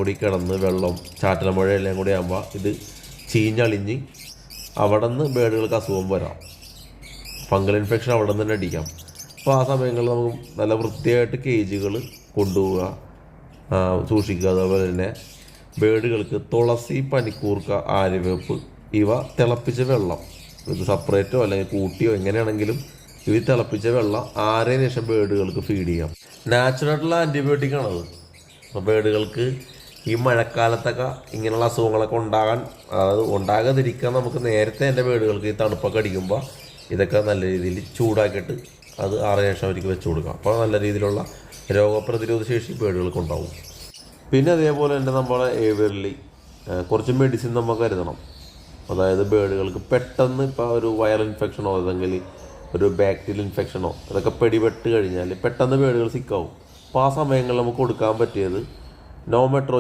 കൂടി കിടന്ന് വെള്ളം ചാറ്റൽ മഴ എല്ലാം കൂടി ആകുമ്പോൾ ഇത് ചീഞ്ഞളിഞ്ഞ് അവിടെ നിന്ന് ബേഡുകൾക്ക് അസുഖം വരാം. ഫംഗൽ ഇൻഫെക്ഷൻ അവിടെ നിന്ന് തന്നെ അടിക്കാം. അപ്പോൾ ആ സമയങ്ങളിൽ നമുക്ക് നല്ല വൃത്തിയായിട്ട് കേജുകൾ കൊണ്ടുപോവുക, സൂക്ഷിക്കുക. അതുപോലെ തന്നെ ബേഡുകൾക്ക് തുളസി, പനിക്കൂർക്ക, ആര്യവേപ്പ് ഇവ തിളപ്പിച്ച വെള്ളം, ഇത് സെപ്പറേറ്റോ അല്ലെങ്കിൽ കൂട്ടിയോ എങ്ങനെയാണെങ്കിലും ഇവ തിളപ്പിച്ച വെള്ളം ആറിന് ശേഷം ബേഡുകൾക്ക് ഫീഡ് ചെയ്യാം. നാച്ചുറലായിട്ടുള്ള ആൻറ്റിബയോട്ടിക് ആണത്. അപ്പോൾ ബേഡുകൾക്ക് ഈ മഴക്കാലത്തൊക്കെ ഇങ്ങനെയുള്ള അസുഖങ്ങളൊക്കെ അതായത് ഉണ്ടാകാതിരിക്കാൻ നമുക്ക് നേരത്തെ എൻ്റെ ബേഡുകൾക്ക് ഈ തണുപ്പൊക്കെ അടിക്കുമ്പോൾ ഇതൊക്കെ നല്ല രീതിയിൽ ചൂടാക്കിയിട്ട് അത് 6 ശേഷം അവർക്ക് വെച്ച് കൊടുക്കാം. അപ്പോൾ നല്ല രീതിയിലുള്ള രോഗപ്രതിരോധ ശേഷി ബേഡുകൾക്ക് ഉണ്ടാവും. പിന്നെ അതേപോലെ തന്നെ നമ്മളെ ഏവിയർലി കുറച്ച് മെഡിസിൻ നമ്മൾ കരുതണം. അതായത് ബേഡുകൾക്ക് പെട്ടെന്ന് ഇപ്പോൾ ഒരു വൈറൽ ഇൻഫെക്ഷനോ അല്ലെങ്കിൽ ഒരു ബാക്ടീരിയൽ ഇൻഫെക്ഷനോ അതൊക്കെ പിടിപെട്ട് കഴിഞ്ഞാൽ പെട്ടെന്ന് ബേഡുകൾ സിക്കാവും. അപ്പോൾ ആ സമയങ്ങളിൽ നമുക്ക് കൊടുക്കാൻ പറ്റിയത് നോമെട്രോജൻ